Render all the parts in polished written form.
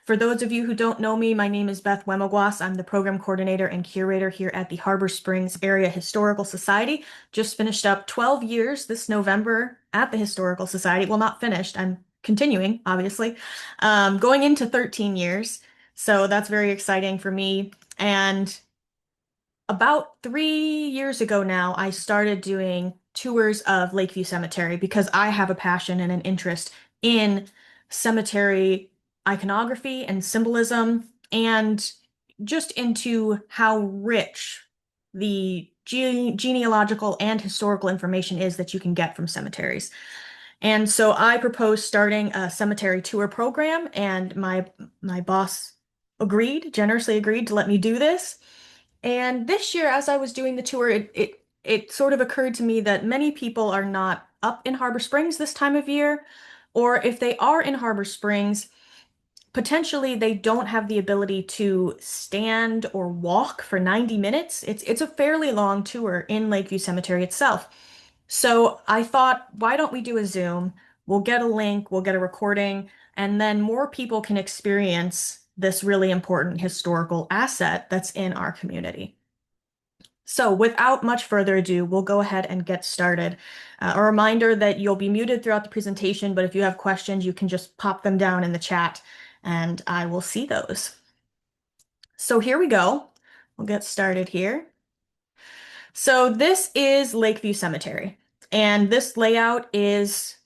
For those of you who don't know me, my name is Beth Wemigwase. I'm the program coordinator and curator here at the Harbor Springs Area Historical Society. Just finished up 12 years this November at the Historical Society. Well, not finished. I'm continuing, obviously, going into 13 years. So that's very exciting for me. And about 3 years ago now, I started doing tours of Lakeview Cemetery because I have a passion and an interest in cemetery iconography and symbolism, and just into how rich the genealogical and historical information is that you can get from cemeteries. And so I proposed starting a cemetery tour program, and my boss generously agreed to let me do this. And this year, as I was doing the tour, it sort of occurred to me that many people are not up in Harbor Springs this time of year, or if they are in Harbor Springs, potentially they don't have the ability to stand or walk for 90 minutes. It's a fairly long tour in Lakeview Cemetery itself. So I thought, why don't we do a Zoom? We'll get a link, we'll get a recording, and then more people can experience this really important historical asset that's in our community. So without much further ado, we'll go ahead and get started. A reminder that you'll be muted throughout the presentation, but if you have questions, you can just pop them down in the chat and I will see those. So here we go. We'll get started here. So this is Lakeview Cemetery, and this layout is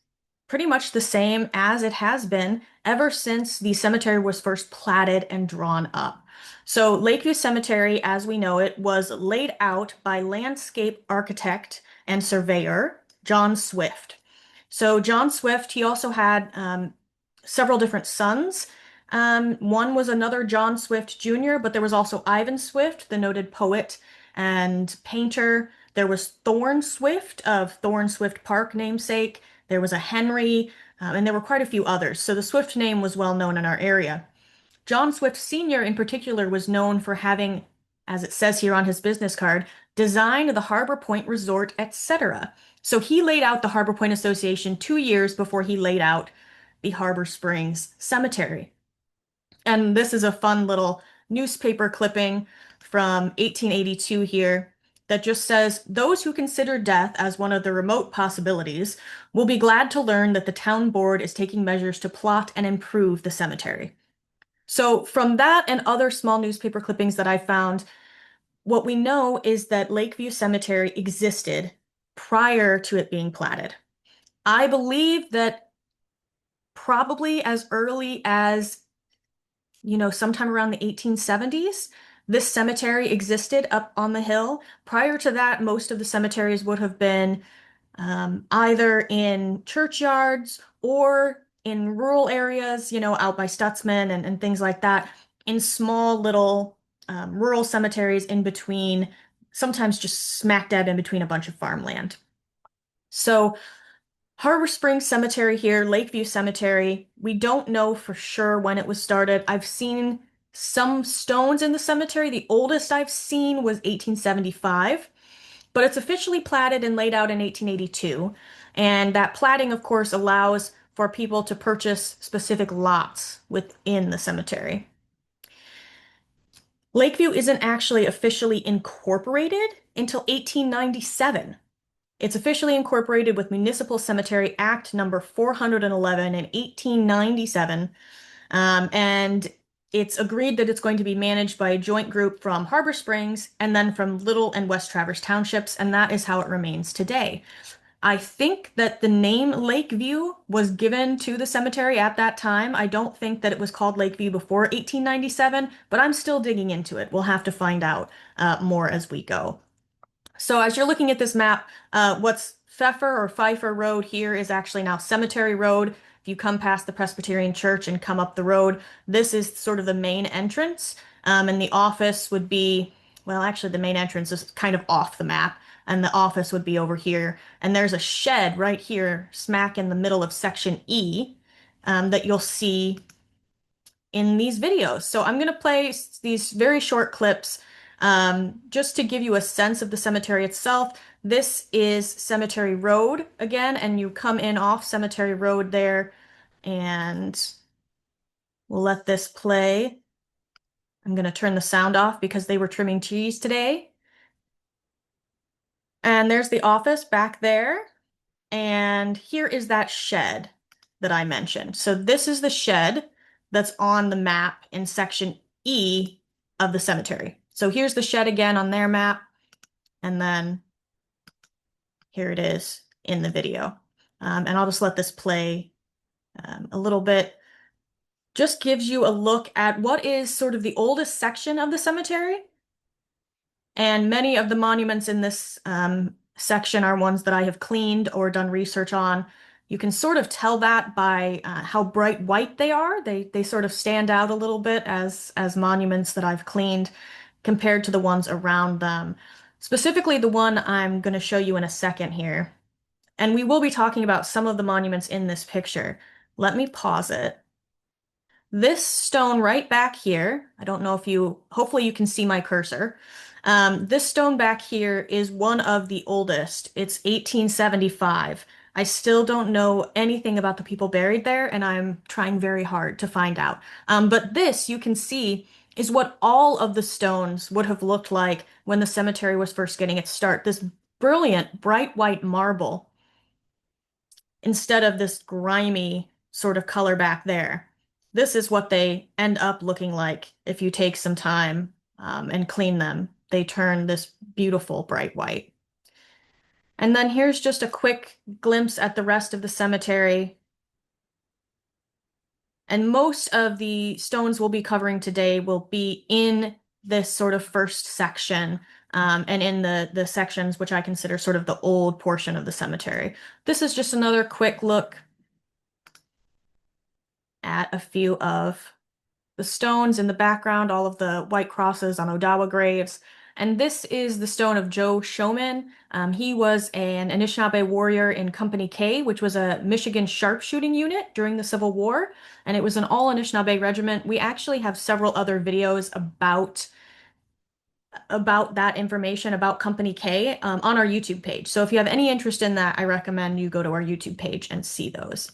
pretty much the same as it has been ever since the cemetery was first platted and drawn up. So Lakeview Cemetery, as we know it, was laid out by landscape architect and surveyor John Swift. So John Swift, he also had several different sons. One was another John Swift Jr., but there was also Ivan Swift, the noted poet and painter. There was Thorne Swift of Thorne Swift Park namesake. There was a Henry, and there were quite a few others. So the Swift name was well known in our area. John Swift Sr. in particular was known for having, as it says here on his business card, designed the Harbor Point Resort, etc. So he laid out the Harbor Point Association 2 years before he laid out the Harbor Springs Cemetery. And this is a fun little newspaper clipping from 1882 here that just says, "Those who consider death as one of the remote possibilities will be glad to learn that the town board is taking measures to plot and improve the cemetery." So from that and other small newspaper clippings that I found, what we know is that Lakeview Cemetery existed prior to it being platted. I believe that probably as early as sometime around the 1870s, this cemetery existed up on the hill. Prior to that, most of the cemeteries would have been either in churchyards or in rural areas, out by Stutzman and things like that, in small little rural cemeteries in between, sometimes just smack dab in between a bunch of farmland. So Harbor Springs Cemetery here, Lakeview Cemetery, we don't know for sure when it was started. I've seen some stones in the cemetery. The oldest I've seen was 1875, but it's officially platted and laid out in 1882. And that platting, of course, allows for people to purchase specific lots within the cemetery. Lakeview isn't actually officially incorporated until 1897. It's officially incorporated with Municipal Cemetery Act number 411 in 1897, and it's agreed that it's going to be managed by a joint group from Harbor Springs and then from Little and West Traverse Townships, and that is how it remains today. I think that the name Lakeview was given to the cemetery at that time. I don't think that it was called Lakeview before 1897, but I'm still digging into it. We'll have to find out more as we go. So as you're looking at this map, what's Pfeffer or Pfeiffer Road here is actually now Cemetery Road. If you come past the Presbyterian Church and come up the road, this is sort of the main entrance. And the office would be, well, actually the main entrance is kind of off the map, and the office would be over here. And there's a shed right here, smack in the middle of section E, that you'll see in these videos. So I'm going to play these very short clips just to give you a sense of the cemetery itself. This is Cemetery Road again, and you come in off Cemetery Road there, and We'll let this play. I'm going to turn the sound off because they were trimming trees today. And there's the office back there. And here is that shed that I mentioned. So this is the shed that's on the map in section E of the cemetery. So here's the shed again on their map. And then here it is in the video. And I'll just let this play a little bit. Just gives you a look at what is sort of the oldest section of the cemetery. And many of the monuments in this section are ones that I have cleaned or done research on. You can sort of tell that by how bright white they are. They sort of stand out a little bit as monuments that I've cleaned compared to the ones around them. Specifically, the one I'm going to show you in a second here. And we will be talking about some of the monuments in this picture. Let me pause it. This stone right back here, I don't know if hopefully you can see my cursor. This stone back here is one of the oldest. It's 1875. I still don't know anything about the people buried there, and I'm trying very hard to find out. But this, you can see, is what all of the stones would have looked like when the cemetery was first getting its start. This brilliant, bright white marble instead of this grimy sort of color back there. This is what they end up looking like if you take some time and clean them. They turn this beautiful bright white. And then here's just a quick glimpse at the rest of the cemetery. And most of the stones we'll be covering today will be in this sort of first section and in the sections which I consider sort of the old portion of the cemetery. This is just another quick look at a few of the stones in the background, all of the white crosses on Odawa graves. And this is the stone of Joe Showman. He was an Anishinaabe warrior in Company K, which was a Michigan sharpshooting unit during the Civil War. And it was an all Anishinaabe regiment. We actually have several other videos about that information about Company K on our YouTube page. So if you have any interest in that, I recommend you go to our YouTube page and see those.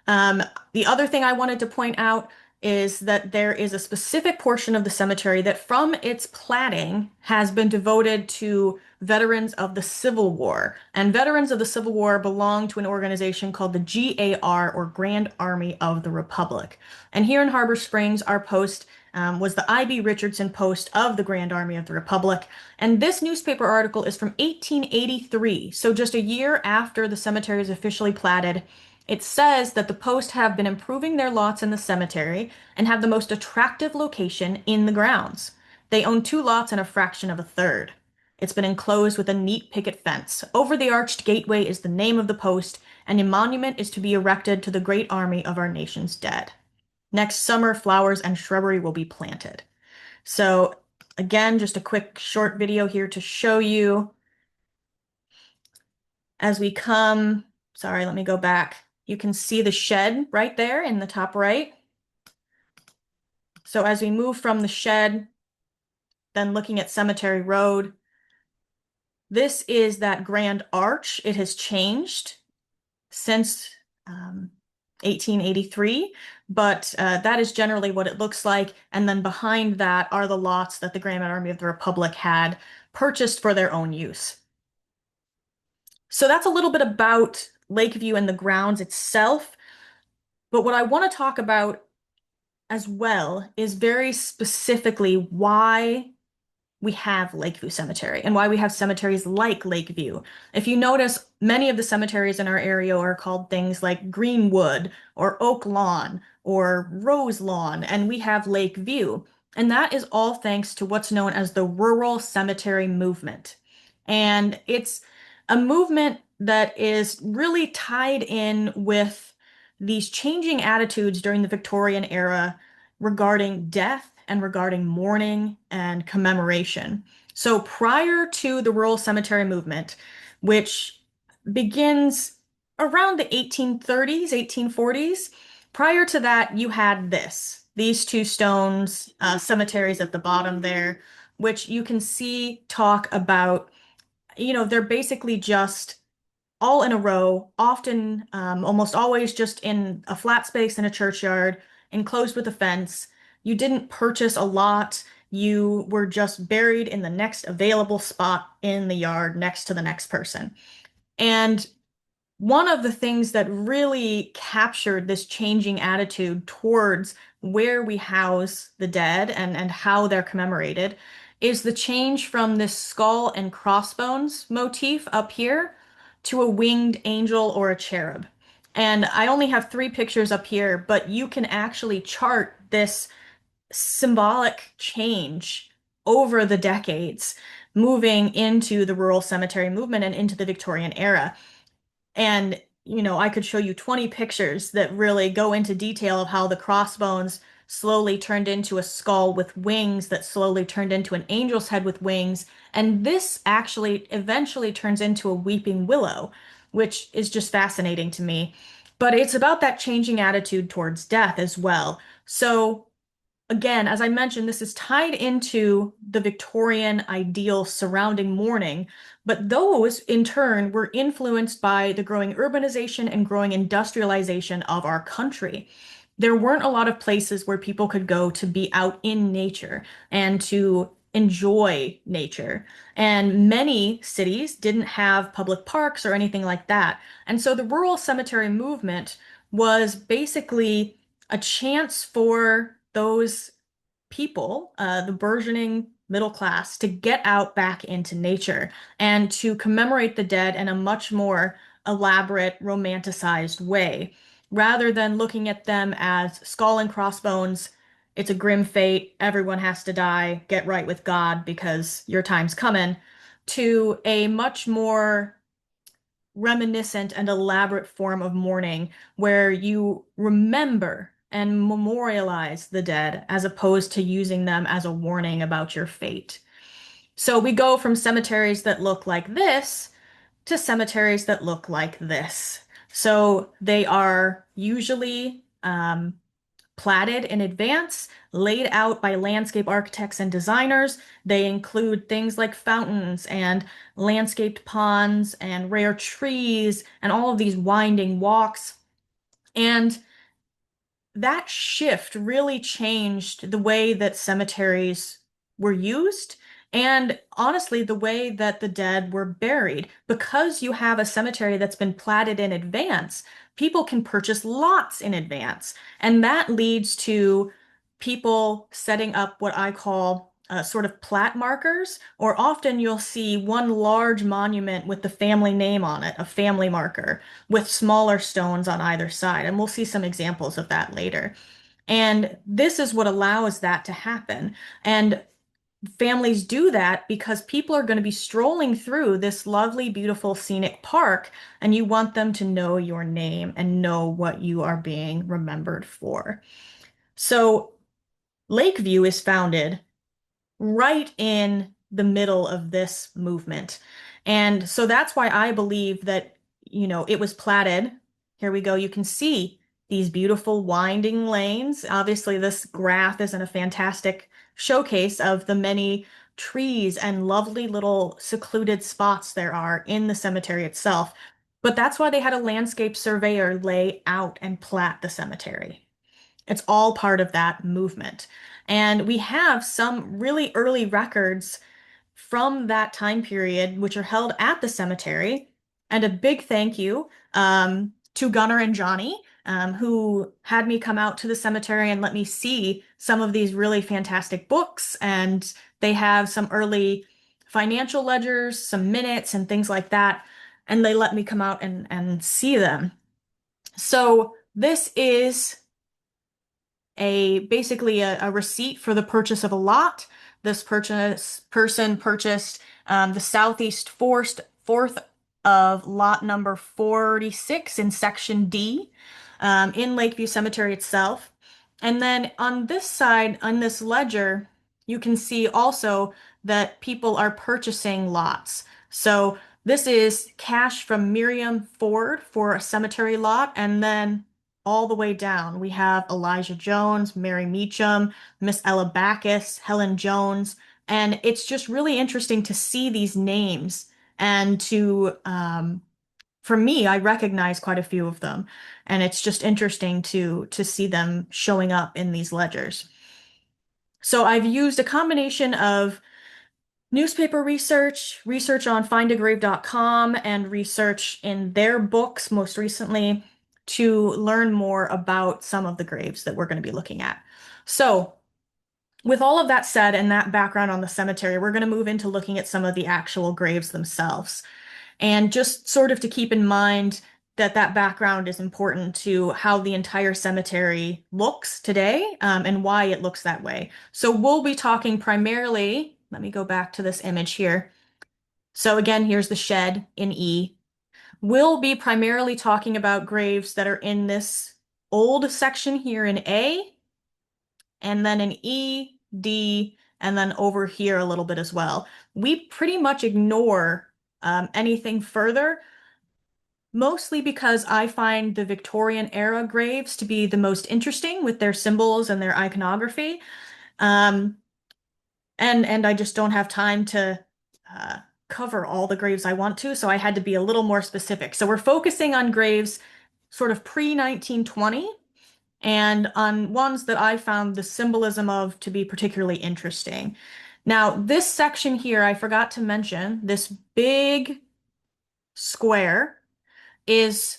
The other thing I wanted to point out is that there is a specific portion of the cemetery that from its platting has been devoted to veterans of the Civil War. And veterans of the Civil War belong to an organization called the GAR, or Grand Army of the Republic. And here in Harbor Springs, our post was the I.B. Richardson Post of the Grand Army of the Republic. And this newspaper article is from 1883, so just a year after the cemetery is officially platted. It says that the Post have been improving their lots in the cemetery and have the most attractive location in the grounds. They own 2 lots and a fraction of a third. It's been enclosed with a neat picket fence. Over the arched gateway is the name of the Post, and a monument is to be erected to the great army of our nation's dead. Next summer, flowers and shrubbery will be planted. So again, just a quick short video here to show you as we come. Sorry, let me go back. You can see the shed right there in the top right. So as we move from the shed, then looking at Cemetery Road, this is that grand arch. It has changed since 1883, but that is generally what it looks like. And then behind that are the lots that the Grand Army of the Republic had purchased for their own use. So that's a little bit about Lakeview and the grounds itself. But what I want to talk about as well is very specifically why we have Lakeview Cemetery and why we have cemeteries like Lakeview. If you notice, many of the cemeteries in our area are called things like Greenwood or Oak Lawn or Rose Lawn, and we have Lakeview. And that is all thanks to what's known as the rural cemetery movement. And it's a movement that is really tied in with these changing attitudes during the Victorian era regarding death and regarding mourning and commemoration. So prior to the rural cemetery movement, which begins around the 1830s, 1840s, prior to that, you had these 2 stones, cemeteries at the bottom there, which you can see talk about, they're basically just all in a row, often almost always just in a flat space in a churchyard. enclosed with a fence. You didn't purchase a lot. You were just buried in the next available spot in the yard next to the next person. And one of the things that really captured this changing attitude towards where we house the dead and how they're commemorated is the change from this skull and crossbones motif up here to a winged angel or a cherub. And I only have three pictures up here, but you can actually chart this symbolic change over the decades, moving into the rural cemetery movement and into the Victorian era. And, I could show you 20 pictures that really go into detail of how the crossbones slowly turned into a skull with wings that slowly turned into an angel's head with wings. And this actually eventually turns into a weeping willow, which is just fascinating to me. But it's about that changing attitude towards death as well. So again, as I mentioned, this is tied into the Victorian ideals surrounding mourning, but those in turn were influenced by the growing urbanization and growing industrialization of our country. There weren't a lot of places where people could go to be out in nature and to enjoy nature. And many cities didn't have public parks or anything like that. And so the rural cemetery movement was basically a chance for those people, the burgeoning middle class, to get out back into nature and to commemorate the dead in a much more elaborate, romanticized way, rather than looking at them as skull and crossbones. It's a grim fate. Everyone has to die. Get right with God because your time's coming. To a much more reminiscent and elaborate form of mourning where you remember and memorialize the dead as opposed to using them as a warning about your fate. So we go from cemeteries that look like this to cemeteries that look like this. So they are usually platted in advance, laid out by landscape architects and designers. They include things like fountains and landscaped ponds and rare trees and all of these winding walks. And that shift really changed the way that cemeteries were used and honestly the way that the dead were buried. Because you have a cemetery that's been platted in advance, people can purchase lots in advance. And that leads to people setting up what I call sort of plat markers, or often you'll see one large monument with the family name on it, a family marker with smaller stones on either side. And we'll see some examples of that later. And this is what allows that to happen. And families do that because people are going to be strolling through this lovely, beautiful, scenic park, and you want them to know your name and know what you are being remembered for. So Lakeview is founded right in the middle of this movement. And so that's why I believe that, it was platted. Here we go. You can see these beautiful winding lanes. Obviously, this graph isn't a fantastic showcase of the many trees and lovely little secluded spots there are in the cemetery itself. But that's why they had a landscape surveyor lay out and plat the cemetery. It's all part of that movement. And we have some really early records from that time period, which are held at the cemetery. And a big thank you to Gunnar and Johnny, who had me come out to the cemetery and let me see some of these really fantastic books. And they have some early financial ledgers, some minutes, and things like that. And they let me come out and see them. So this is basically a receipt for the purchase of a lot. This person purchased the southeast fourth of lot number 46 in section D in Lakeview Cemetery itself. And then on this side, on this ledger, you can see also that people are purchasing lots. So this is cash from Miriam Ford for a cemetery lot, and then all the way down, we have Elijah Jones, Mary Meacham, Miss Ella Backus, Helen Jones, and it's just really interesting to see these names and to for me, I recognize quite a few of them, and it's just interesting to see them showing up in these ledgers. So I've used a combination of newspaper research, research on findagrave.com, and research in their books most recently to learn more about some of the graves that we're going to be looking at. So, with all of that said and that background on the cemetery, we're going to move into looking at some of the actual graves themselves. And just sort of to keep in mind that that background is important to how the entire cemetery looks today, and why it looks that way. So we'll be talking primarily, let me go back to this image here. So again, here's the shed in E. We'll be primarily talking about graves that are in this old section here in A, and then in E, D, and then over here a little bit as well. We pretty much ignore anything further, mostly because I find the Victorian era graves to be the most interesting with their symbols and their iconography. Um, and I just don't have time to uh, cover all the graves I want to, so I had to be a little more specific. So we're focusing on graves sort of pre-1920 and on ones that I found the symbolism of to be particularly interesting. Now, this section here, I forgot to mention, this big square is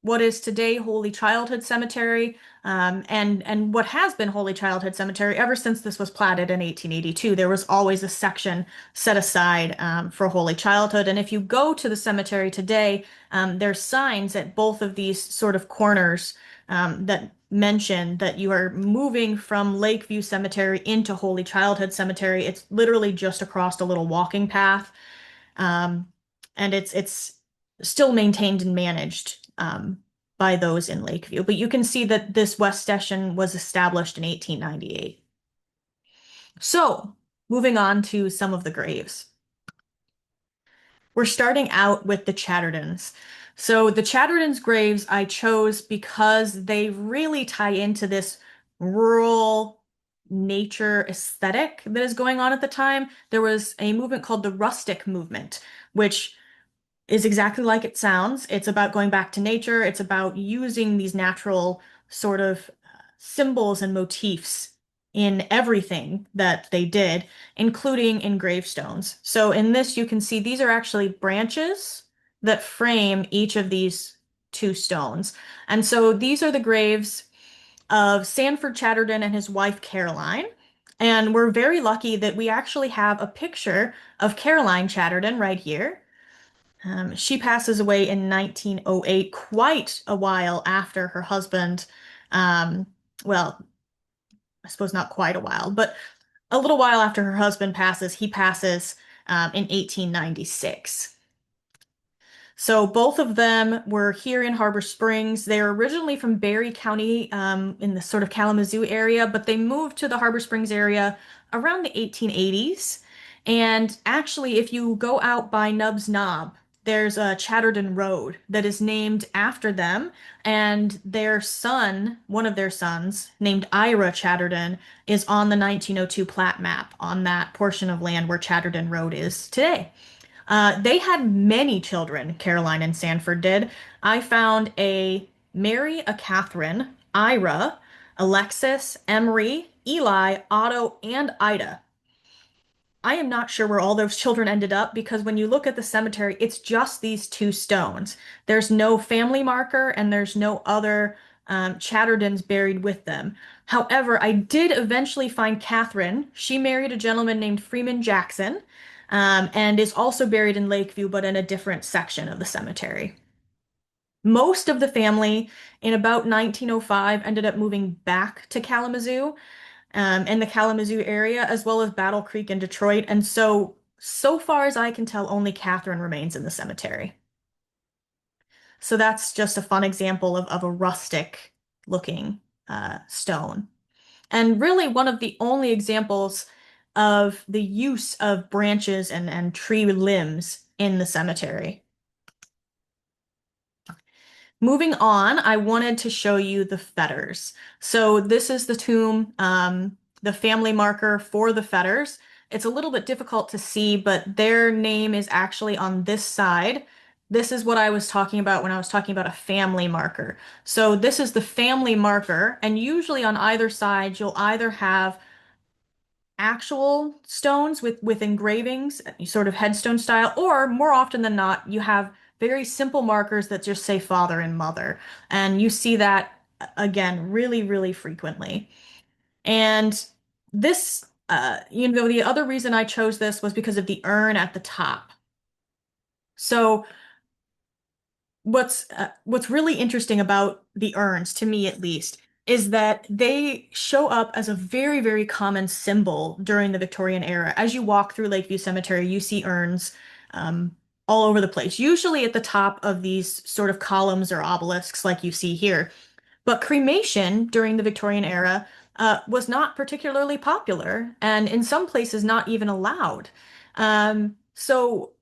what is today Holy Childhood Cemetery, and what has been Holy Childhood Cemetery ever since this was platted in 1882. There was always a section set aside for Holy Childhood, and if you go to the cemetery today, there's signs at both of these sort of corners that mention that you are moving from Lakeview Cemetery into Holy Childhood Cemetery. It's literally just across a little walking path. Um, and it's still maintained and managed by those in Lakeview. But you can see that this West Station was established in 1898. So, moving on to some of the graves. We're starting out with the Chatterdons. So the Chatterdons' graves I chose because they really tie into this rural nature aesthetic that is going on at the time. There was a movement called the rustic movement, which is exactly like it sounds. It's about going back to nature. It's about using these natural sort of symbols and motifs in everything that they did, including in gravestones. So in this, you can see these are actually branches that frame each of these two stones. And so these are the graves of Sanford Chatterton and his wife Caroline. And we're very lucky that we actually have a picture of Caroline Chatterton right here. She passes away in 1908, quite a while after her husband. Um, well, I suppose not quite a while, but a little while after her husband passes, he passes in 1896. So both of them were here in Harbor Springs. They're originally from Berry County, in the sort of Kalamazoo area, but they moved to the Harbor Springs area around the 1880s. And actually, if you go out by Nubbs Knob, there's a Chatterton Road that is named after them. And their son, one of their sons, named Ira Chatterton, is on the 1902 plat map on that portion of land where Chatterton Road is today. They had many children, Caroline and Sanford did. I found a Mary, a Catherine, Ira, Alexis, Emery, Eli, Otto, and Ida. I am not sure where all those children ended up because when you look at the cemetery, it's just these two stones. There's no family marker and there's no other Chatterdons buried with them. However, I did eventually find Catherine. She married a gentleman named Freeman Jackson, and is also buried in Lakeview, but in a different section of the cemetery. Most of the family in about 1905 ended up moving back to Kalamazoo, in the Kalamazoo area, as well as Battle Creek in Detroit. And so far as I can tell, only Catherine remains in the cemetery. So that's just a fun example of a rustic looking stone. And really one of the only examples of the use of branches and tree limbs in the cemetery. Moving on, I wanted to show you the Fetters. So this is the tomb, the family marker for the Fetters. It's a little bit difficult to see, but their name is actually on this side. This is what I was talking about when I was talking about a family marker. So this is the family marker, and usually on either side, you'll either have actual stones with engravings, sort of headstone style, or more often than not, you have very simple markers that just say father and mother. And you see that again really, really frequently. And this, the other reason I chose this was because of the urn at the top. So what's really interesting about the urns, to me at least, is that they show up as a very, very common symbol during the Victorian era. As you walk through Lakeview Cemetery, you see urns um, all over the place, usually at the top of these sort of columns or obelisks like you see here. But cremation during the Victorian era was not particularly popular, and in some places not even allowed. So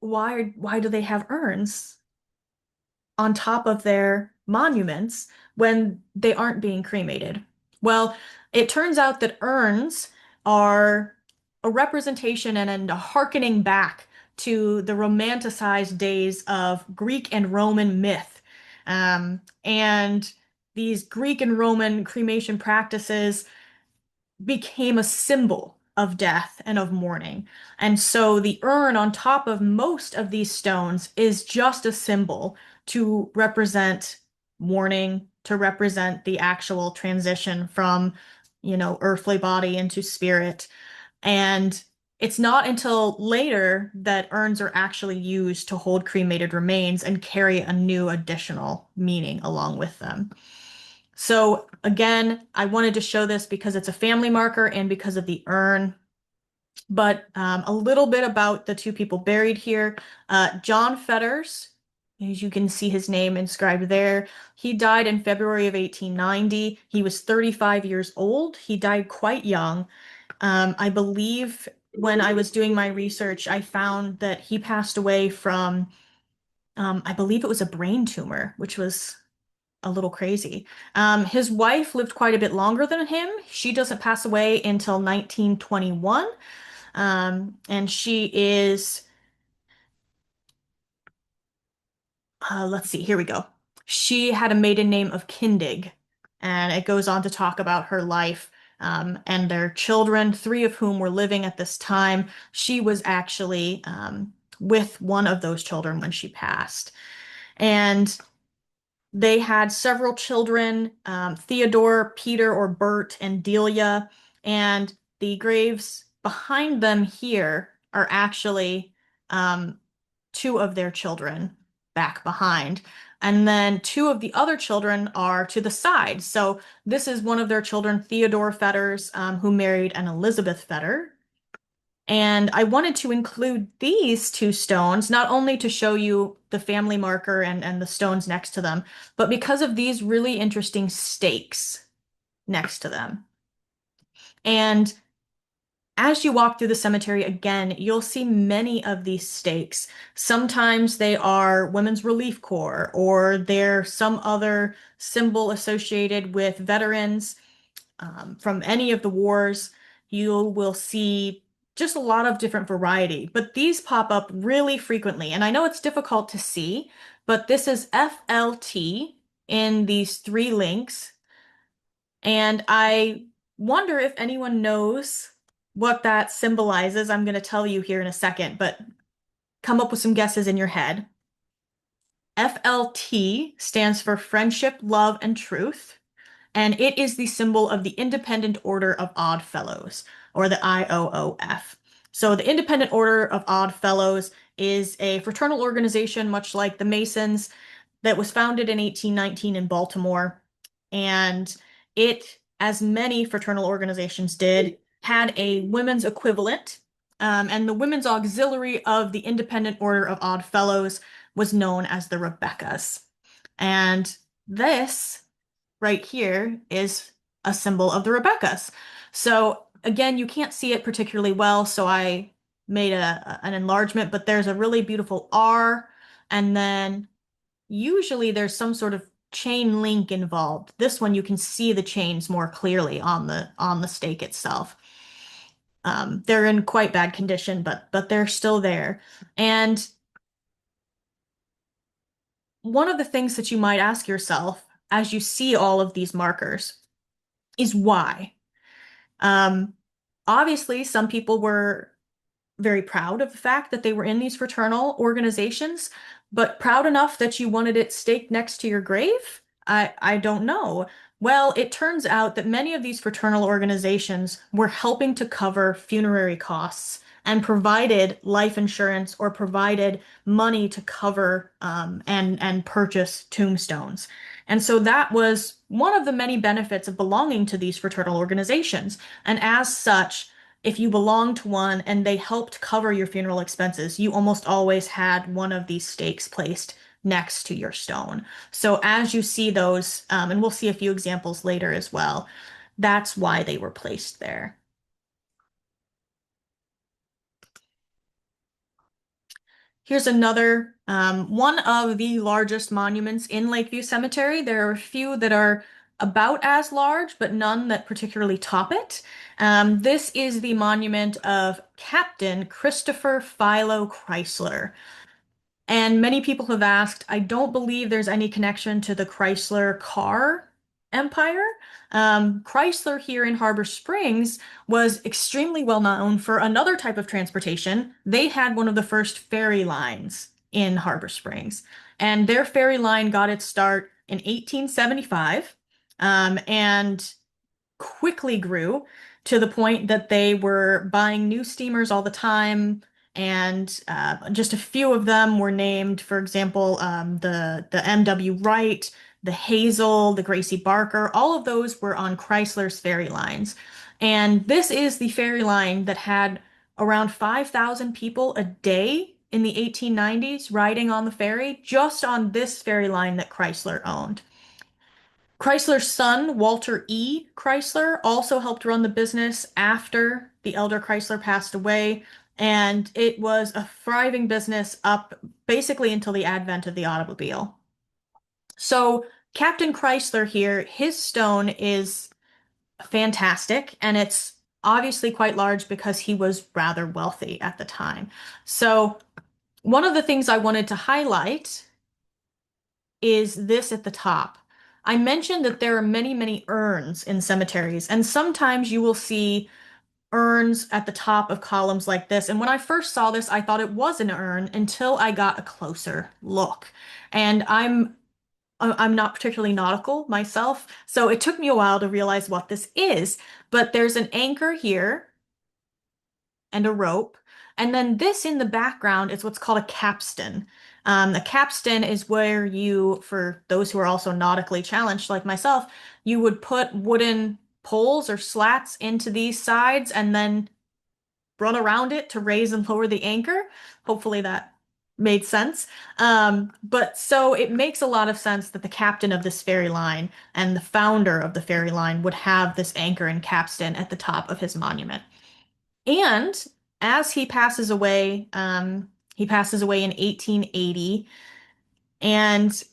why do they have urns on top of their monuments when they aren't being cremated? Well, it turns out that urns are a representation and a hearkening back to the romanticized days of Greek and Roman myth. And these Greek and Roman cremation practices became a symbol of death and of mourning. And so the urn on top of most of these stones is just a symbol to represent mourning, to represent the actual transition from, earthly body into spirit. And it's not until later that urns are actually used to hold cremated remains and carry a new additional meaning along with them. So again, I wanted to show this because it's a family marker and because of the urn. But a little bit about the two people buried here. John Fetters, as you can see his name inscribed there, he died in February of 1890. He was 35 years old. He died quite young. I believe when I was doing my research, I found that he passed away from, I believe it was a brain tumor, which was a little crazy. His wife lived quite a bit longer than him. She doesn't pass away until 1921. And she is, let's see, here we go. She had a maiden name of Kindig, and it goes on to talk about her life and their children, three of whom were living at this time. She was actually with one of those children when she passed. And they had several children, Theodore, Peter or Bert, and Delia. And the graves behind them here are actually um, two of their children back behind. And then two of the other children are to the side. So this is one of their children, Theodore Fetters, who married an Elizabeth Fetter. And I wanted to include these two stones, not only to show you the family marker and the stones next to them, but because of these really interesting stakes next to them. And as you walk through the cemetery again, you'll see many of these stakes. Sometimes they are Women's Relief Corps, or they're some other symbol associated with veterans from any of the wars. You will see just a lot of different variety, but these pop up really frequently. And I know it's difficult to see, but this is FLT in these three links. And I wonder if anyone knows what that symbolizes. I'm going to tell you here in a second, but come up with some guesses in your head. FLT stands for Friendship, Love, and Truth, and it is the symbol of the Independent Order of Odd Fellows, or the IOOF. So the Independent Order of Odd Fellows is a fraternal organization, much like the Masons, that was founded in 1819 in Baltimore. And it, as many fraternal organizations did, had a women's equivalent. And the women's auxiliary of the Independent Order of Odd Fellows was known as the Rebeccas. And this right here is a symbol of the Rebeccas. So again, you can't see it particularly well, so I made an enlargement, but there's a really beautiful R, and then usually there's some sort of chain link involved. This one you can see the chains more clearly on the stake itself. They're in quite bad condition, but they're still there. And one of the things that you might ask yourself as you see all of these markers is why. Um, Obviously, some people were very proud of the fact that they were in these fraternal organizations, but proud enough that you wanted it staked next to your grave? I don't know. Well, it turns out that many of these fraternal organizations were helping to cover funerary costs and provided life insurance or provided money to cover and purchase tombstones. And so that was one of the many benefits of belonging to these fraternal organizations. And as such, if you belonged to one and they helped cover your funeral expenses, you almost always had one of these stakes placed next to your stone. So as you see those, and we'll see a few examples later as well, that's why they were placed there. Here's another one of the largest monuments in Lakeview Cemetery. There are a few that are about as large, but none that particularly top it. This is the monument of Captain Christopher Philo Chrysler. And many people have asked, I don't believe there's any connection to the Chrysler car empire. Chrysler here in Harbor Springs was extremely well known for another type of transportation. They had one of the first ferry lines in Harbor Springs, and their ferry line got its start in 1875. And quickly grew to the point that they were buying new steamers all the time, and just a few of them were named. For example, the M.W. Wright, the Hazel, the Gracie Barker. All of those were on Chrysler's ferry lines, and this is the ferry line that had around 5,000 people a day in the 1890s riding on the ferry, just on this ferry line that Chrysler owned. Chrysler's son, Walter E. Chrysler, also helped run the business after the elder Chrysler passed away, and it was a thriving business up basically until the advent of the automobile. So, Captain Chrysler here, his stone is fantastic, and it's obviously quite large because he was rather wealthy at the time. So, one of the things I wanted to highlight is this at the top. I mentioned that there are many, many urns in cemeteries, and sometimes you will see urns at the top of columns like this. And when I first saw this, I thought it was an urn until I got a closer look. And I'm not particularly nautical myself, so it took me a while to realize what this is. But there's an anchor here and a rope. And then this in the background is what's called a capstan. A capstan is where you, for those who are also nautically challenged like myself, you would put wooden poles or slats into these sides and then run around it to raise and lower the anchor. Hopefully that made sense. But so it makes a lot of sense that the captain of this ferry line and the founder of the ferry line would have this anchor and capstan at the top of his monument. And as he passes away in 1880, and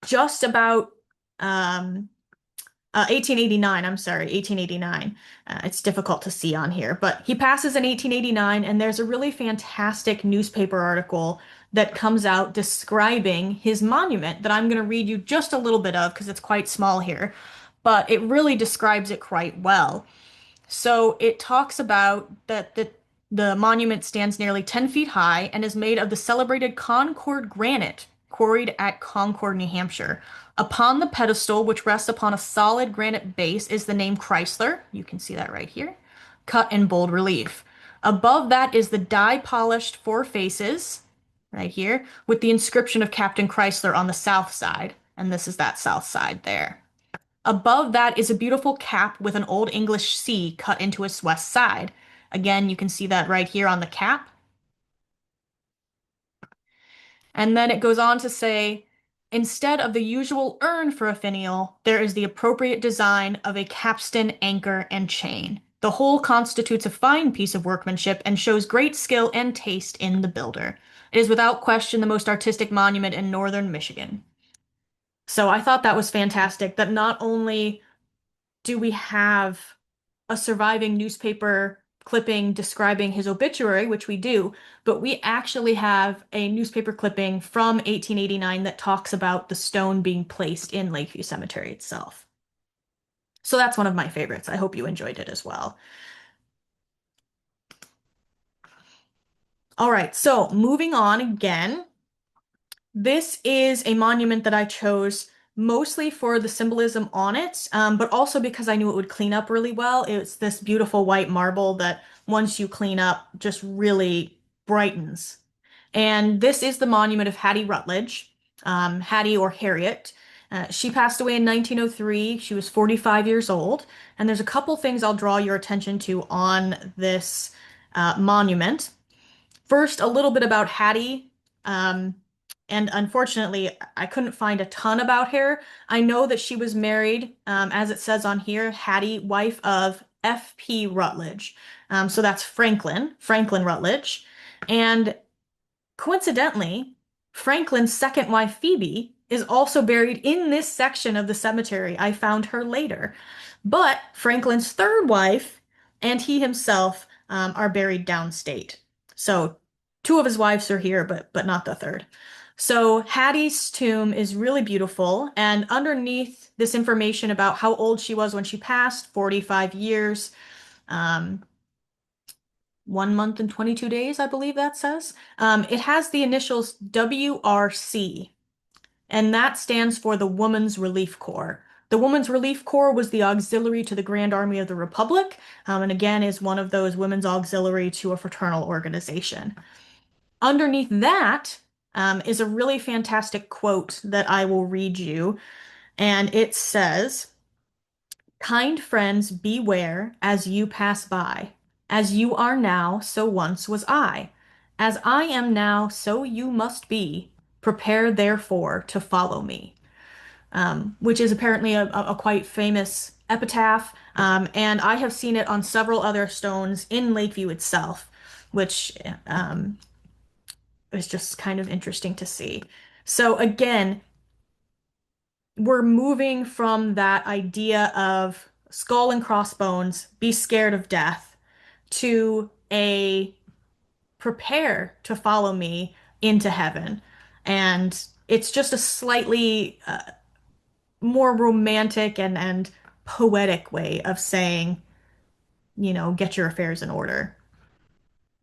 just about 1889, I'm sorry, 1889. It's difficult to see on here, but he passes in 1889, and there's a really fantastic newspaper article that comes out describing his monument that I'm going to read you just a little bit of because it's quite small here, but it really describes it quite well. So it talks about that the monument stands nearly 10 feet high and is made of the celebrated Concord granite quarried at Concord, New Hampshire. Upon the pedestal, which rests upon a solid granite base, is the name Chrysler. You can see that right here, cut in bold relief. Above that is the die-polished four faces, right here, with the inscription of Captain Chrysler on the south side. And this is that south side there. Above that is a beautiful cap with an Old English C cut into its west side. Again, you can see that right here on the cap. And then it goes on to say, instead of the usual urn for a finial, there is the appropriate design of a capstan, anchor, and chain. The whole constitutes a fine piece of workmanship and shows great skill and taste in the builder. It is without question the most artistic monument in northern Michigan. So I thought that was fantastic that not only do we have a surviving newspaper clipping describing his obituary, which we do, but we actually have a newspaper clipping from 1889 that talks about the stone being placed in Lakeview Cemetery itself. So that's one of my favorites. I hope you enjoyed it as well. All right, so moving on again. This is a monument that I chose mostly for the symbolism on it, but also because I knew it would clean up really well. It's this beautiful white marble that once you clean up just really brightens. And this is the monument of Hattie Rutledge, Hattie or Harriet. She passed away in 1903. She was 45 years old. And there's a couple things I'll draw your attention to on this monument. First, a little bit about Hattie. Um, and unfortunately, I couldn't find a ton about her. I know that she was married, as it says on here, Hattie, wife of F.P. Rutledge. So that's Franklin Rutledge. And coincidentally, Franklin's second wife, Phoebe, is also buried in this section of the cemetery. I found her later. But Franklin's third wife and he himself are buried downstate. So two of his wives are here, but not the third. So Hattie's tomb is really beautiful, and underneath this information about how old she was when she passed, 45 years, um, 1 month and 22 days, I believe that says. It has the initials WRC, and that stands for the Women's Relief Corps. The Women's Relief Corps was the auxiliary to the Grand Army of the Republic, and again is one of those women's auxiliary to a fraternal organization. Underneath that is a really fantastic quote that I will read you, and it says, "Kind friends, beware as you pass by. As you are now, so once was I. As I am now, so you must be. Prepare therefore to follow me." Which is apparently a quite famous epitaph, and I have seen it on several other stones in Lakeview itself, which is just kind of interesting to see. So again, we're moving from that idea of skull and crossbones, be scared of death, to a prepare to follow me into heaven. And it's just a slightly more romantic and poetic way of saying, get your affairs in order.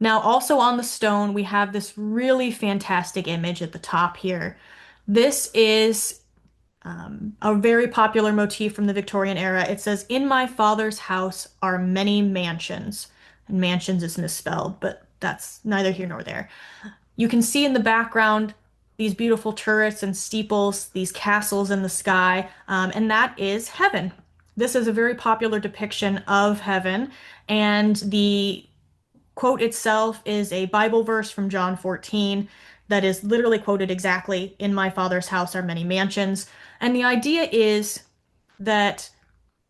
Now, also on the stone, we have this really fantastic image at the top here. This is a very popular motif from the Victorian era. It says, "In my father's house are many mansions." And mansions is misspelled, but that's neither here nor there. You can see in the background these beautiful turrets and steeples, these castles in the sky, and that is heaven. This is a very popular depiction of heaven, and the quote itself is a Bible verse from John 14 that is literally quoted exactly, "In my Father's house are many mansions." And the idea is that,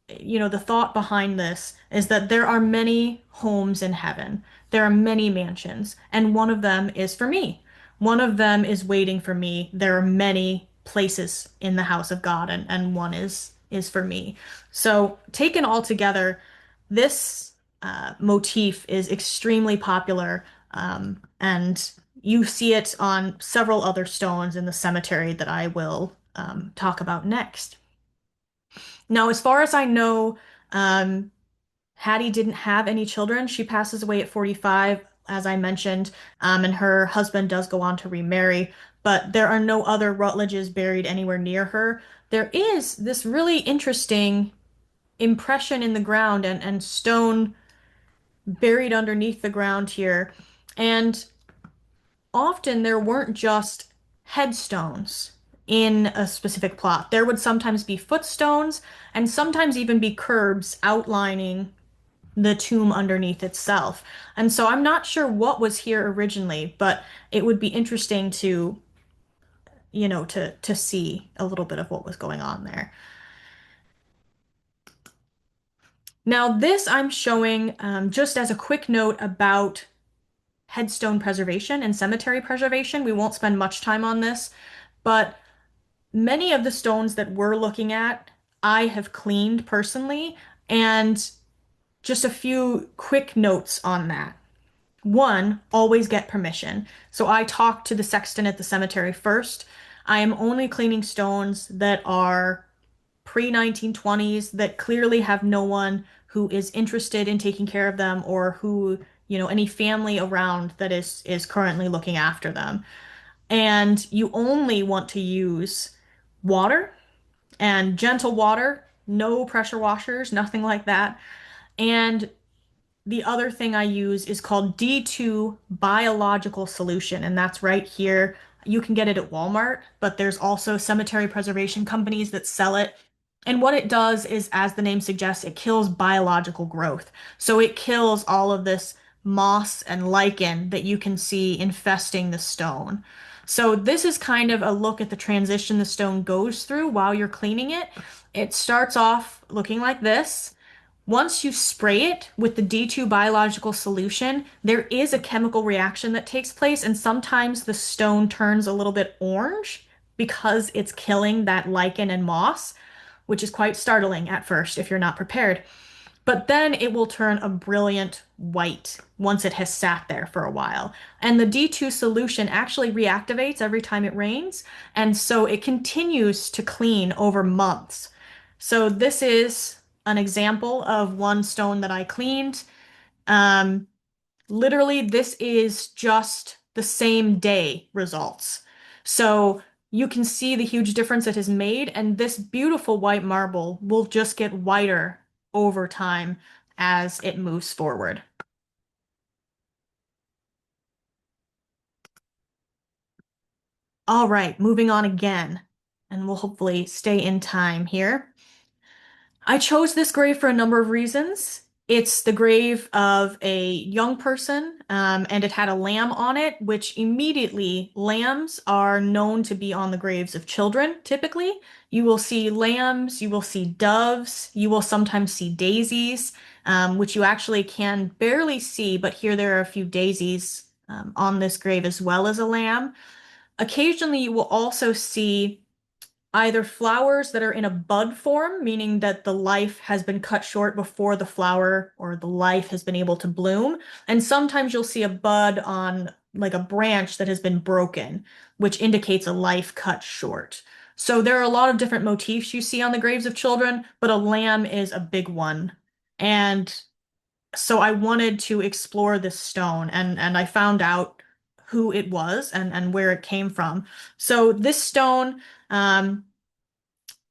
the thought behind this is that there are many homes in heaven. There are many mansions, and one of them is for me. One of them is waiting for me. There are many places in the house of God, and one is for me. So taken all together, this motif is extremely popular, and you see it on several other stones in the cemetery that I will talk about next. Now, as far as I know, um, Hattie didn't have any children. She passes away at 45, as I mentioned, and her husband does go on to remarry, but there are no other Rutledges buried anywhere near her. There is this really interesting impression in the ground and stone buried underneath the ground here. And often there weren't just headstones in a specific plot. There would sometimes be footstones and sometimes even be curbs outlining the tomb underneath itself. And so I'm not sure what was here originally, but it would be interesting to, to see a little bit of what was going on there. Now, this I'm showing just as a quick note about headstone preservation and cemetery preservation. We won't spend much time on this, but many of the stones that we're looking at, I have cleaned personally, and just a few quick notes on that. One, always get permission. So I talk to the sexton at the cemetery first. I am only cleaning stones that are pre-1920s that clearly have no one who is interested in taking care of them or who, any family around that is currently looking after them. And you only want to use water and gentle water, no pressure washers, nothing like that. And the other thing I use is called D2 biological solution, and that's right here. You can get it at Walmart, but there's also cemetery preservation companies that sell it. And what it does is, as the name suggests, it kills biological growth. So it kills all of this moss and lichen that you can see infesting the stone. So this is kind of a look at the transition the stone goes through while you're cleaning it. It starts off looking like this. Once you spray it with the D2 biological solution, there is a chemical reaction that takes place, and sometimes the stone turns a little bit orange because it's killing that lichen and moss, which is quite startling at first if you're not prepared. But then it will turn a brilliant white once it has sat there for a while. And the D2 solution actually reactivates every time it rains, and so it continues to clean over months. So this is an example of one stone that I cleaned. Um, Literally, this is just the same day results. So you can see the huge difference it has made, and this beautiful white marble will just get whiter over time as it moves forward. All right, moving on again, and we'll hopefully stay in time here. I chose this grave for a number of reasons. It's the grave of a young person, and it had a lamb on it, which immediately, lambs are known to be on the graves of children, typically. You will see lambs, you will see doves, you will sometimes see daisies, which you actually can barely see, but here there are a few daisies, on this grave as well as a lamb. Occasionally, you will also see either flowers that are in a bud form, meaning that the life has been cut short before the flower or the life has been able to bloom. And sometimes you'll see a bud on like a branch that has been broken, which indicates a life cut short. So there are a lot of different motifs you see on the graves of children, but a lamb is a big one. And so I wanted to explore this stone and I found out who it was and where it came from. So this stone,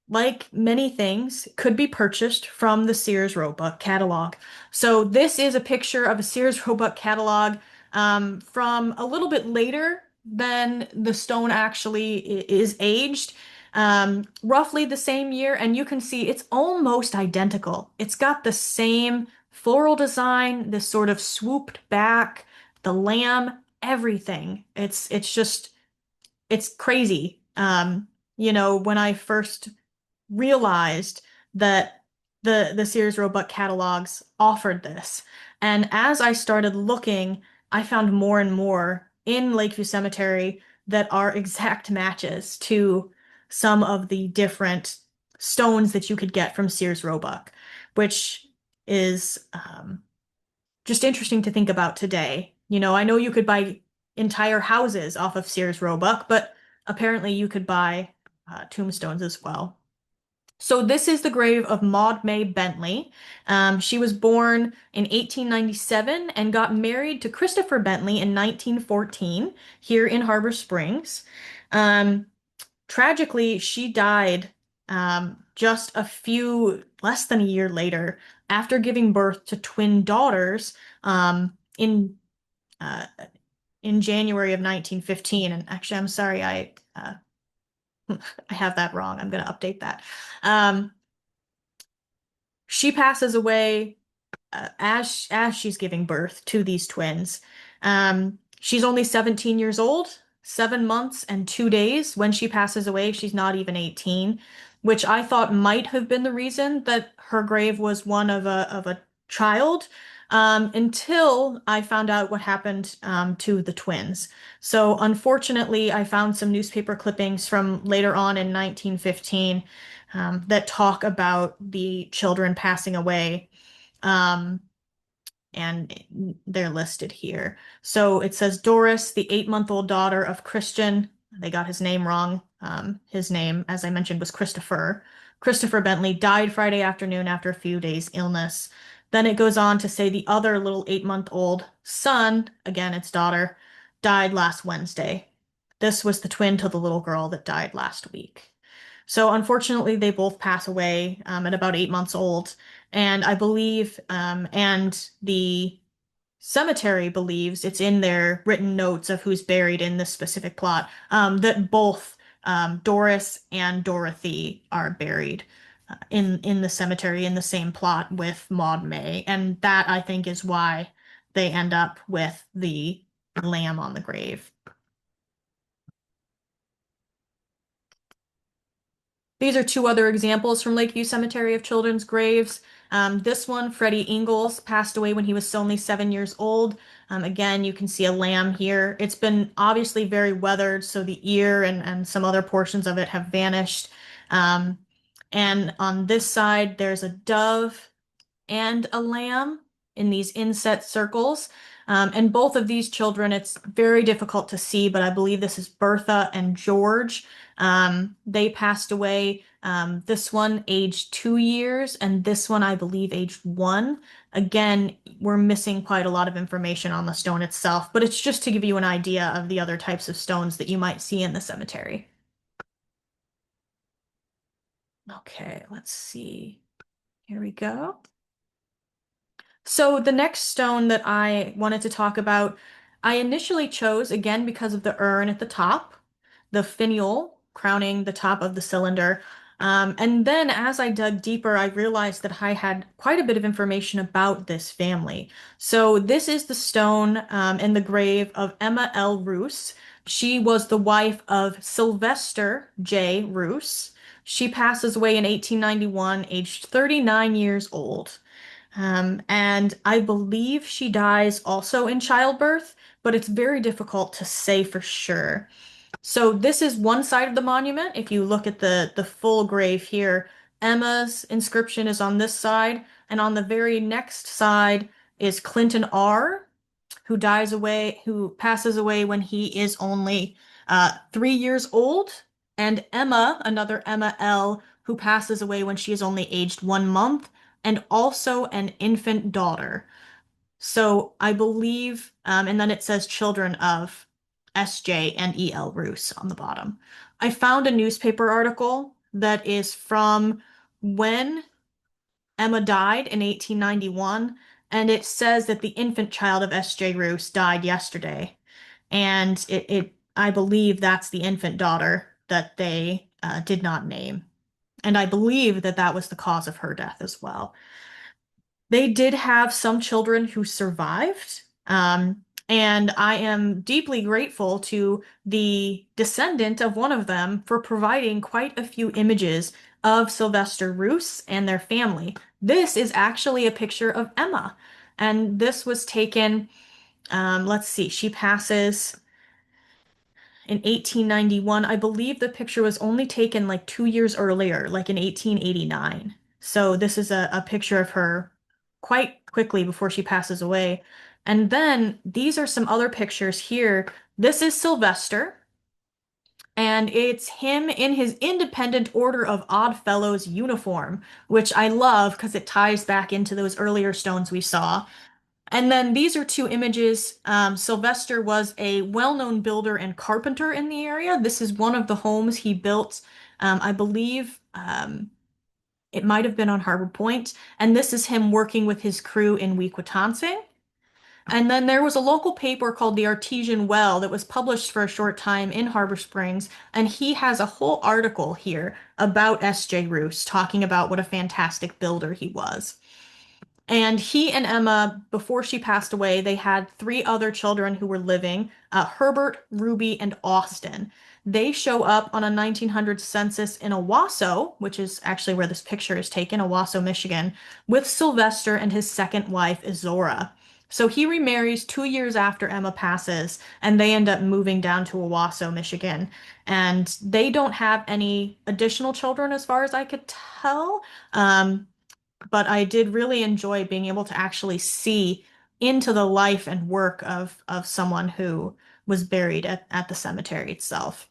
like many things, could be purchased from the Sears Roebuck catalog. So this is a picture of a Sears Roebuck catalog from a little bit later than the stone actually is aged, roughly the same year, and you can see it's almost identical. It's got the same floral design, this sort of swooped back, the lamb, everything. It's just it's crazy. When I first realized that the Sears Roebuck catalogs offered this. And as I started looking, I found more and more in Lakeview Cemetery that are exact matches to some of the different stones that you could get from Sears Roebuck, which is just interesting to think about today. I know you could buy entire houses off of Sears Roebuck, but apparently you could buy tombstones as well. So this is the grave of Maud May Bentley. She was born in 1897 and got married to Christopher Bentley in 1914 here in Harbor Springs. Um, Tragically, she died just less than a year later after giving birth to twin daughters in uh, in January of 1915. And actually, I'm sorry, I have that wrong. I'm going to update that. Um, she passes away as she's giving birth to these twins. She's only 17 years old, 7 months and 2 days when she passes away. She's not even 18, which I thought might have been the reason that her grave was one of a child. Until I found out what happened to the twins. So unfortunately, I found some newspaper clippings from later on in 1915 that talk about the children passing away. Um, and they're listed here. So it says Doris, the 8-month-old daughter of Christian. They got his name wrong. His name, as I mentioned, was Christopher. Christopher Bentley died Friday afternoon after a few days' illness. Then it goes on to say the other little 8-month-old son, again, its daughter, died last Wednesday. This was the twin to the little girl that died last week. So unfortunately, they both pass away at about 8 months old. And I believe, and the cemetery believes it's in their written notes of who's buried in this specific plot, that both Doris and Dorothy are buried in the cemetery in the same plot with Maud May. And that, I think, is why they end up with the lamb on the grave. These are two other examples from Lakeview Cemetery of children's graves. This one, Freddie Ingalls, passed away when he was only 7 years old. Again, you can see a lamb here. It's been obviously very weathered, so the ear and some other portions of it have vanished. Um, and on this side, there's a dove and a lamb in these inset circles. And both of these children, it's very difficult to see, but I believe this is Bertha and George. They passed away. This one aged 2 years, and this one, I believe, aged one. Again, we're missing quite a lot of information on the stone itself, but it's just to give you an idea of the other types of stones that you might see in the cemetery. Okay, let's see. Here we go. So the next stone that I wanted to talk about, I initially chose again because of the urn at the top, the finial crowning the top of the cylinder. And then as I dug deeper, I realized that I had quite a bit of information about this family. So this is the stone in the grave of Emma L. Roos. She was the wife of Sylvester J. Roos. She passes away in 1891, aged 39 years old. And I believe she dies also in childbirth, but it's very difficult to say for sure. So this is one side of the monument. If you look at the full grave here, Emma's inscription is on this side, and on the very next side is Clinton R., who passes away when he is only 3 years old, and Emma, another Emma L., who passes away when she is only aged 1 month, and also an infant daughter. So I believe, and then it says children of S.J. and E.L. Roos on the bottom. I found a newspaper article that is from when Emma died in 1891, and it says that the infant child of S.J. Roos died yesterday. And I believe that's the infant daughter that they did not name. And I believe that that was the cause of her death as well. They did have some children who survived. And I am deeply grateful to the descendant of one of them for providing quite a few images of Sylvester Roos and their family. This is actually a picture of Emma. And this was taken, let's see, she passes in 1891. I believe the picture was only taken like 2 years earlier, like in 1889. So this is a picture of her quite quickly before she passes away. And then these are some other pictures here. This is Sylvester, and it's him in his Independent Order of Odd Fellows uniform, which I love because it ties back into those earlier stones we saw. And then these are two images. Sylvester was a well-known builder and carpenter in the area. This is one of the homes he built, I believe it might have been on Harbor Point. And this is him working with his crew in Weequatonson. And then there was a local paper called the Artesian Well that was published for a short time in Harbor Springs. And he has a whole article here about S.J. Roos, talking about what a fantastic builder he was. And he and Emma, before she passed away, they had three other children who were living, Herbert, Ruby, and Austin. They show up on a 1900 census in Owasso, which is actually where this picture is taken, Owasso, Michigan, with Sylvester and his second wife, Izora. So he remarries 2 years after Emma passes, and they end up moving down to Owasso, Michigan. And they don't have any additional children as far as I could tell. Um, but I did really enjoy being able to actually see into the life and work of someone who was buried at the cemetery itself.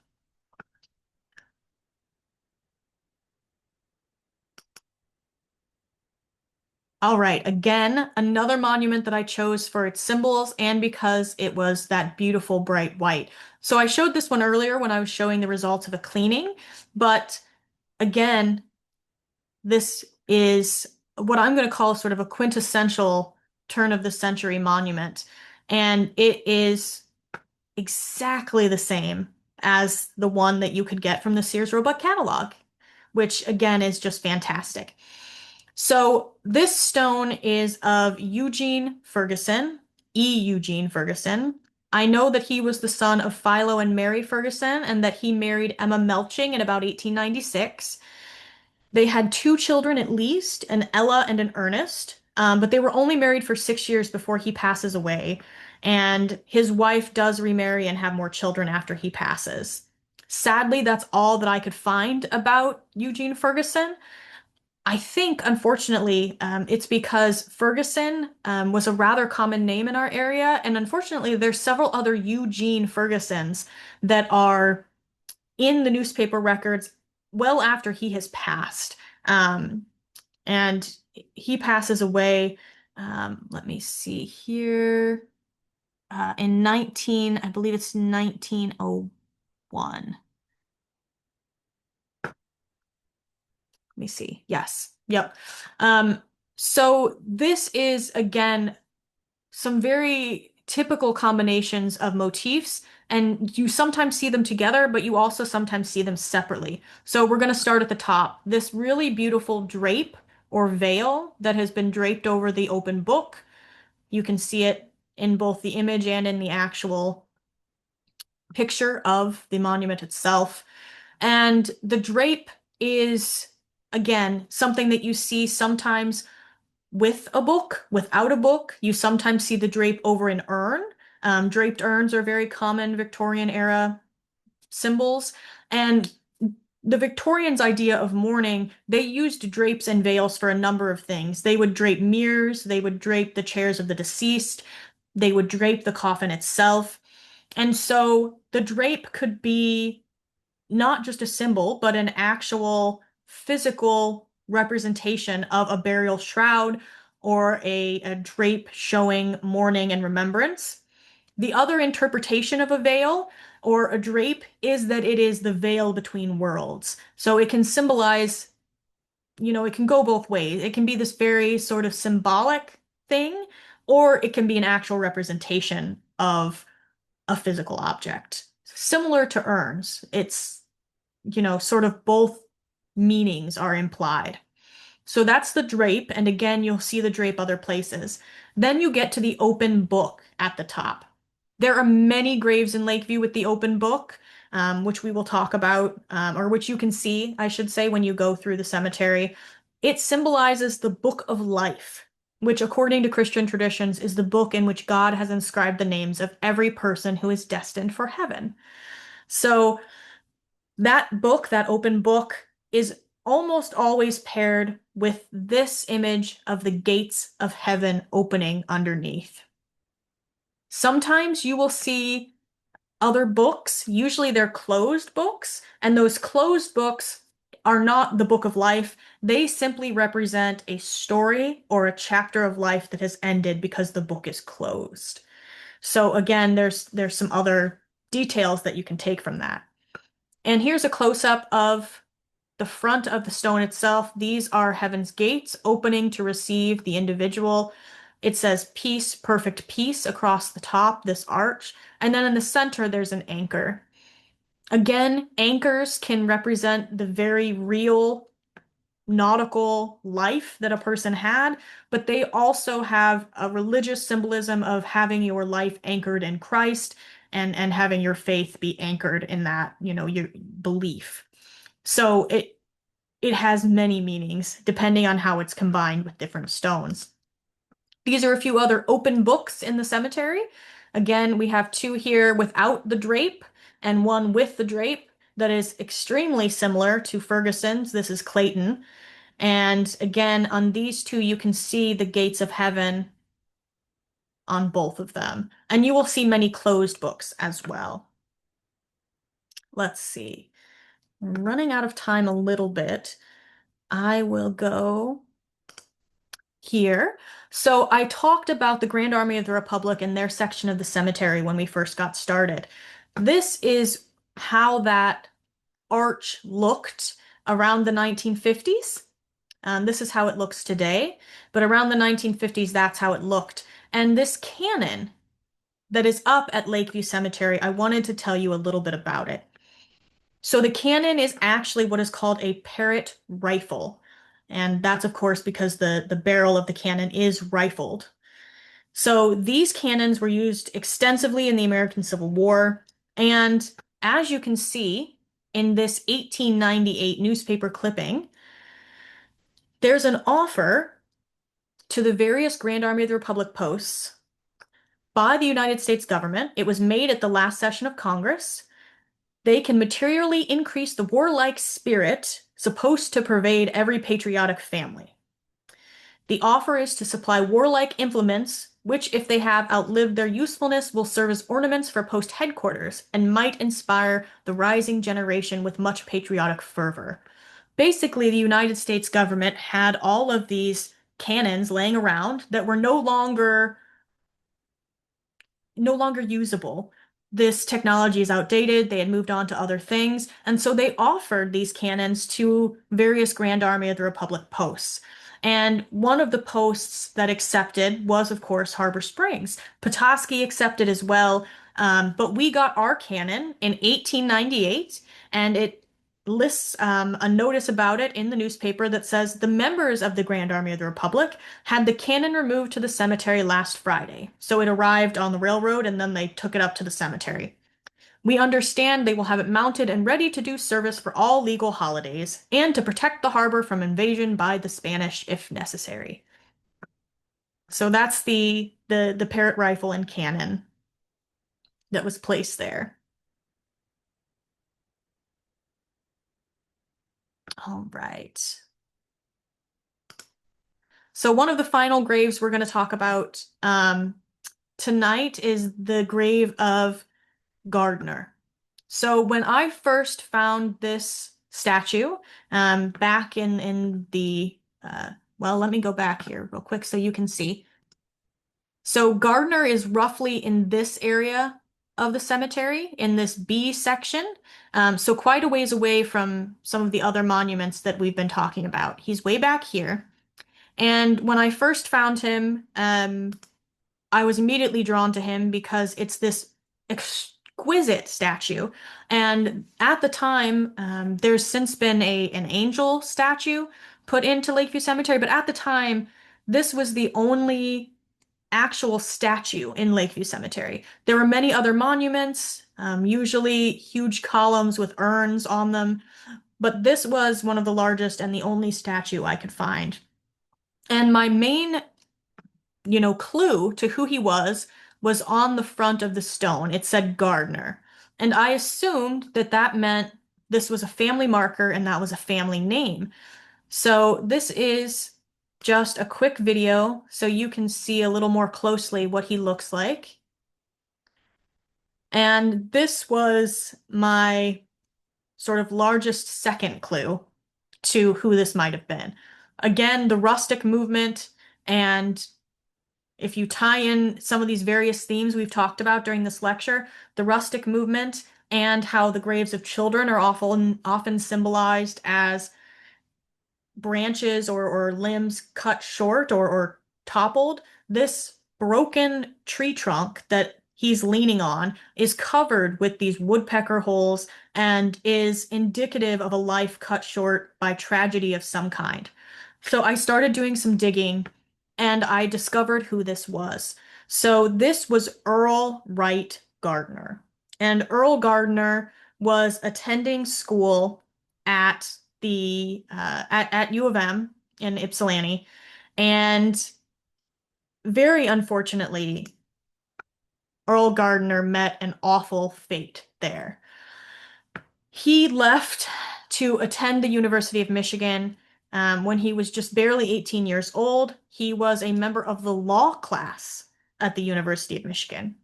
All right, again, another monument that I chose for its symbols and because it was that beautiful bright white. So I showed this one earlier when I was showing the results of a cleaning, but again, this is what I'm going to call sort of a quintessential turn of the century monument. And it is exactly the same as the one that you could get from the Sears Roebuck catalog, which again is just fantastic. So this stone is of Eugene Ferguson, E. Eugene Ferguson. I know that he was the son of Philo and Mary Ferguson and that he married Emma Melching in about 1896. They had two children at least, an Ella and an Ernest, but they were only married for 6 years before he passes away. And his wife does remarry and have more children after he passes. Sadly, that's all that I could find about Eugene Ferguson. I think, unfortunately, it's because Ferguson was a rather common name in our area, and unfortunately, there's several other Eugene Fergusons that are in the newspaper records well after he has passed. Um, and he passes away, let me see here, in 19, I believe it's 1901. Let me see. Yes. Yep. Um, so this is again some very typical combinations of motifs, and you sometimes see them together, but you also sometimes see them separately. So we're going to start at the top. This really beautiful drape or veil that has been draped over the open book. You can see it in both the image and in the actual picture of the monument itself. And the drape is, again, something that you see sometimes with a book, without a book. You sometimes see the drape over an urn. Draped urns are very common Victorian era symbols. And the Victorians' idea of mourning, they used drapes and veils for a number of things. They would drape mirrors, they would drape the chairs of the deceased, they would drape the coffin itself. And so the drape could be not just a symbol, but an actual physical representation of a burial shroud or a drape showing mourning and remembrance. The other interpretation of a veil or a drape is that it is the veil between worlds. So it can symbolize, it can go both ways. It can be this very sort of symbolic thing, or it can be an actual representation of a physical object. Similar to urns, it's sort of both meanings are implied. So that's the drape, and again, you'll see the drape other places. Then you get to the open book at the top. There are many graves in Lakeview with the open book, which we will talk about, or which you can see, I should say, when you go through the cemetery. It symbolizes the book of life, which, according to Christian traditions, is the book in which God has inscribed the names of every person who is destined for heaven. So that book, that open book, is almost always paired with this image of the gates of heaven opening underneath. Sometimes you will see other books, usually they're closed books, and those closed books are not the book of life. They simply represent a story or a chapter of life that has ended because the book is closed. So again, there's some other details that you can take from that. And here's a close-up of the front of the stone itself. These are heaven's gates opening to receive the individual. It says peace, perfect peace across the top, this arch. And then in the center, there's an anchor. Again, anchors can represent the very real nautical life that a person had, but they also have a religious symbolism of having your life anchored in Christ and having your faith be anchored in that, your belief. So it has many meanings depending on how it's combined with different stones. These are a few other open books in the cemetery. Again, we have two here without the drape and one with the drape that is extremely similar to Ferguson's. This is Clayton. And again, on these two, you can see the gates of heaven on both of them. And you will see many closed books as well. Let's see. I'm running out of time a little bit. I will go here. So I talked about the Grand Army of the Republic and their section of the cemetery when we first got started. This is how that arch looked around the 1950s. This is how it looks today, but around the 1950s, that's how it looked. And this cannon that is up at Lakeview Cemetery, I wanted to tell you a little bit about it. So the cannon is actually what is called a Parrott rifle. And that's, of course, because the barrel of the cannon is rifled. So these cannons were used extensively in the American Civil War. And as you can see in this 1898 newspaper clipping, there's an offer to the various Grand Army of the Republic posts by the United States government. It was made at the last session of Congress. They can materially increase the warlike spirit supposed to pervade every patriotic family. The offer is to supply warlike implements, which, if they have outlived their usefulness, will serve as ornaments for post headquarters and might inspire the rising generation with much patriotic fervor. Basically, the United States government had all of these cannons laying around that were no longer usable. This technology is outdated. They had moved on to other things. And so they offered these cannons to various Grand Army of the Republic posts. And one of the posts that accepted was, of course, Harbor Springs. Petoskey accepted as well. But we got our cannon in 1898, and it lists a notice about it in the newspaper that says the members of the Grand Army of the Republic had the cannon removed to the cemetery last Friday. So it arrived on the railroad and then they took it up to the cemetery. We understand they will have it mounted and ready to do service for all legal holidays and to protect the harbor from invasion by the Spanish if necessary. So that's the Parrott rifle and cannon that was placed there. All right. So one of the final graves we're going to talk about tonight is the grave of Gardner. So when I first found this statue back in the well, let me go back here real quick so you can see. So Gardner is roughly in this area of the cemetery, in this B section. So quite a ways away from some of the other monuments that we've been talking about. He's way back here. And when I first found him, I was immediately drawn to him because it's this exquisite statue. And at the time, there's since been an angel statue put into Lakeview Cemetery, but at the time, this was the only actual statue in Lakeview Cemetery. There were many other monuments, usually huge columns with urns on them, but this was one of the largest and the only statue I could find. And my main clue to who he was on the front of the stone. It said Gardner. And I assumed that that meant this was a family marker and that was a family name. So this is just a quick video so you can see a little more closely what he looks like. And this was my sort of largest second clue to who this might have been. Again, the rustic movement, and if you tie in some of these various themes we've talked about during this lecture, the rustic movement and how the graves of children are often symbolized as branches or limbs cut short or toppled, this broken tree trunk that he's leaning on is covered with these woodpecker holes and is indicative of a life cut short by tragedy of some kind. So I started doing some digging and I discovered who this was. So this was Earl Wright Gardner. And Earl Gardner was attending school at at U of M in Ypsilanti, and very unfortunately, Earl Gardner met an awful fate there. He left to attend the University of Michigan, When he was just barely 18 years old, he was a member of the law class at the University of Michigan.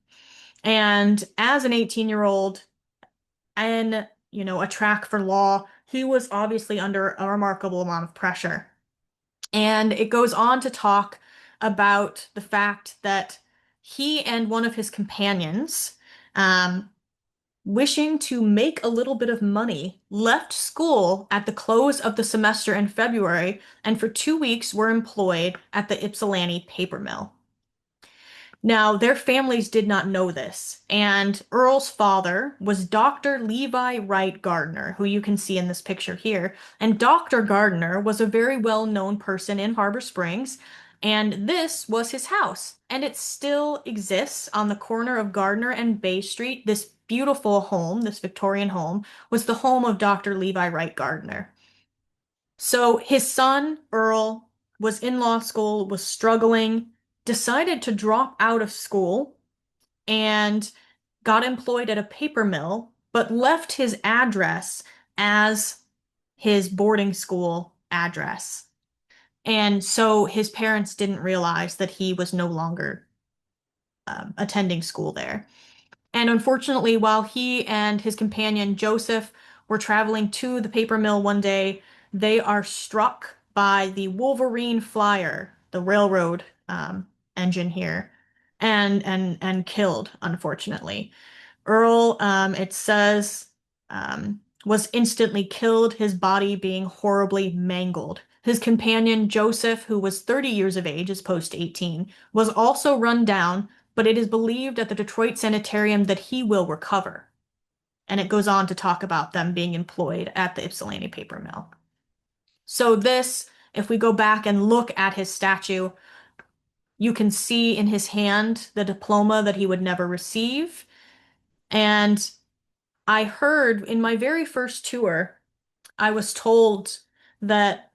And as an 18-year-old and, a track for law, he was obviously under a remarkable amount of pressure. And it goes on to talk about the fact that he and one of his companions, um, wishing to make a little bit of money, left school at the close of the semester in February and for 2 weeks were employed at the Ypsilanti paper mill. Now, their families did not know this, and Earl's father was Dr. Levi Wright Gardner, who you can see in this picture here. And Dr. Gardner was a very well-known person in Harbor Springs, and this was his house. And it still exists on the corner of Gardner and Bay Street. This beautiful home, this Victorian home, was the home of Dr. Levi Wright Gardner. So his son, Earl, was in law school, was struggling, decided to drop out of school, and got employed at a paper mill, but left his address as his boarding school address. And so his parents didn't realize that he was no longer attending school there. And unfortunately, while he and his companion Joseph were traveling to the paper mill one day, they are struck by the Wolverine Flyer, the railroad engine here, and killed, unfortunately. Earl, it says, was instantly killed, his body being horribly mangled. His companion, Joseph, who was 30 years of age as opposed to 18, was also run down, but it is believed at the Detroit Sanitarium that he will recover. And it goes on to talk about them being employed at the Ypsilanti paper mill. So this, if we go back and look at his statue, you can see in his hand the diploma that he would never receive. And I heard in my very first tour, I was told that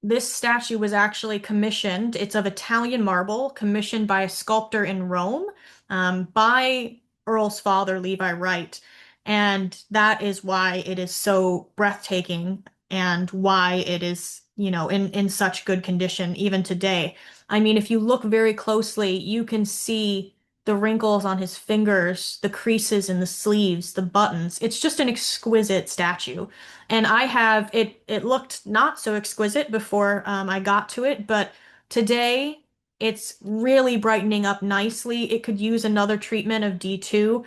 this statue was actually commissioned. It's of Italian marble, commissioned by a sculptor in Rome, by Earl's father, Levi Wright. And that is why it is so breathtaking and why it is, in such good condition even today. I mean, if you look very closely, you can see the wrinkles on his fingers, the creases in the sleeves, the buttons. It's just an exquisite statue. And I have it looked not so exquisite before I got to it, but today it's really brightening up nicely. It could use another treatment of D2,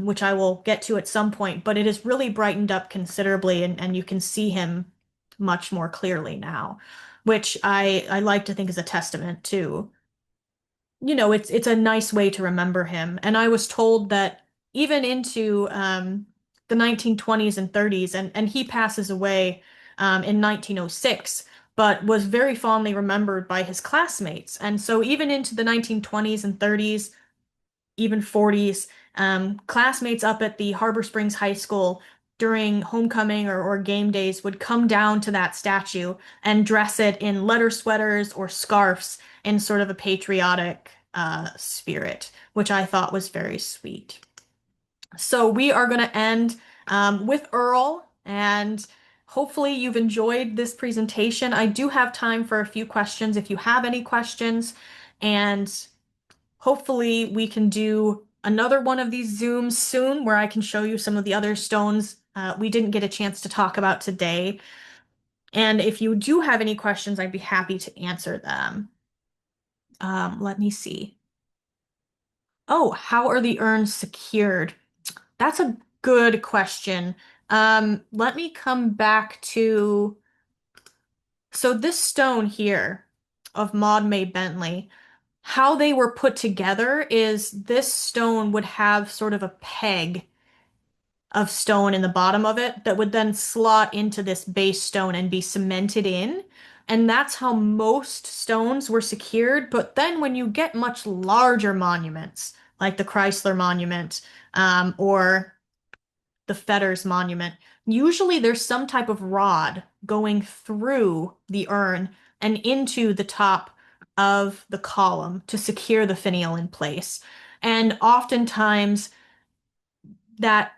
which I will get to at some point, but it has really brightened up considerably and you can see him much more clearly now, which I like to think is a testament to, it's a nice way to remember him. And I was told that even into the 1920s and 30s, and he passes away in 1906, but was very fondly remembered by his classmates. And so even into the 1920s and 30s, even 40s, classmates up at the Harbor Springs High School during homecoming or game days would come down to that statue and dress it in letter sweaters or scarves in sort of a patriotic spirit, which I thought was very sweet. So we are going to end with Earl, and hopefully you've enjoyed this presentation. I do have time for a few questions if you have any questions, and hopefully we can do another one of these Zooms soon where I can show you some of the other stones we didn't get a chance to talk about today. And if you do have any questions, I'd be happy to answer them. Let me see. Oh, how are the urns secured? That's a good question. Let me come back to, so this stone here of Maud May Bentley, how they were put together is this stone would have sort of a peg of stone in the bottom of it that would then slot into this base stone and be cemented in. And that's how most stones were secured. But then when you get much larger monuments, like the Chrysler Monument, or the Fetters Monument, usually there's some type of rod going through the urn and into the top of the column to secure the finial in place. And oftentimes that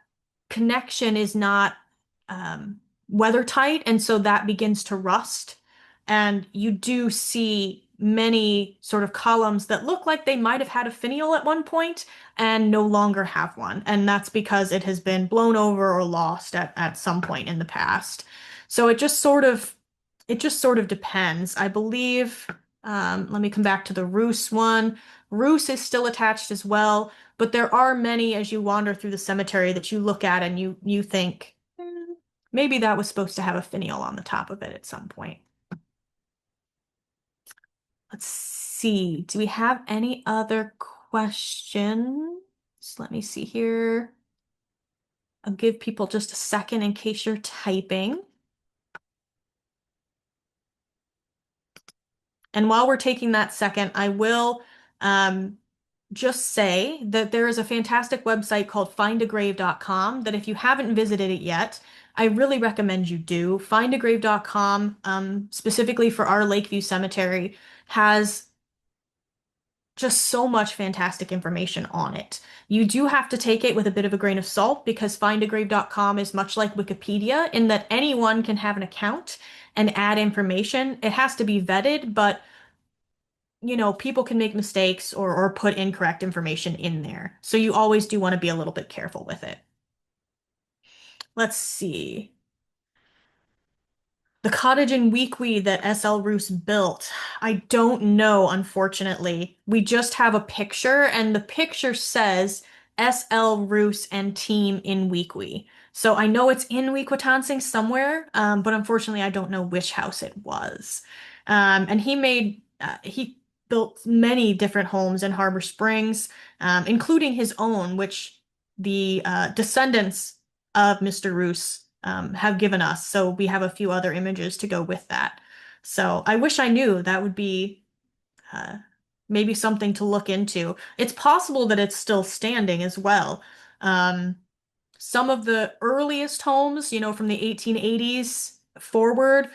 connection is not weather tight, and so that begins to rust. and you do see many sort of columns that look like they might have had a finial at one point and no longer have one. And that's because it has been blown over or lost at some point in the past. So it just sort of depends. I believe, let me come back to the Roos one. Roos is still attached as well, but there are many as you wander through the cemetery that you look at and you think, maybe that was supposed to have a finial on the top of it at some point. Let's see. Do we have any other questions? Let me see here. I'll give people just a second in case you're typing. And while we're taking that second, I will just say that there is a fantastic website called findagrave.com that if you haven't visited it yet, I really recommend you do. Findagrave.com, specifically for our Lakeview Cemetery, has just so much fantastic information on it. You do have to take it with a bit of a grain of salt because findagrave.com is much like Wikipedia in that anyone can have an account and add information. It has to be vetted, but people can make mistakes or put incorrect information in there. So you always do want to be a little bit careful with it. Let's see. The cottage in Weequay that S.L. Roos built. I don't know, unfortunately. We just have a picture, and the picture says S.L. Roos and team in Weequay. So I know it's in Weequatonsin somewhere, but unfortunately I don't know which house it was. And he built many different homes in Harbor Springs, including his own, which the descendants of Mr. Roos have given us. So we have a few other images to go with that. So I wish I knew. That would be uh, maybe something to look into. It's possible that it's still standing as well. Um, some of the earliest homes, from the 1880s forward,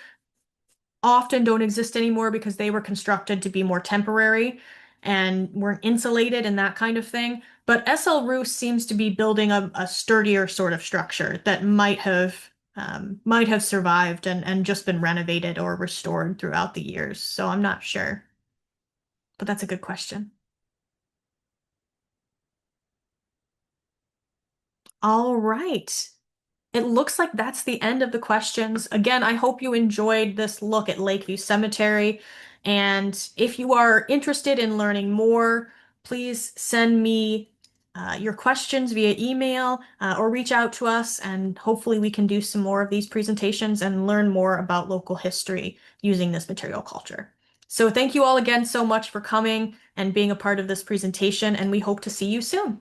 often don't exist anymore because they were constructed to be more temporary and weren't insulated and that kind of thing. But SL Roos seems to be building a sturdier sort of structure that might have survived and just been renovated or restored throughout the years. So I'm not sure, but that's a good question. All right. It looks like that's the end of the questions. Again, I hope you enjoyed this look at Lakeview Cemetery. And if you are interested in learning more, please send me your questions via email or reach out to us, and hopefully we can do some more of these presentations and learn more about local history using this material culture. So thank you all again so much for coming and being a part of this presentation, and we hope to see you soon.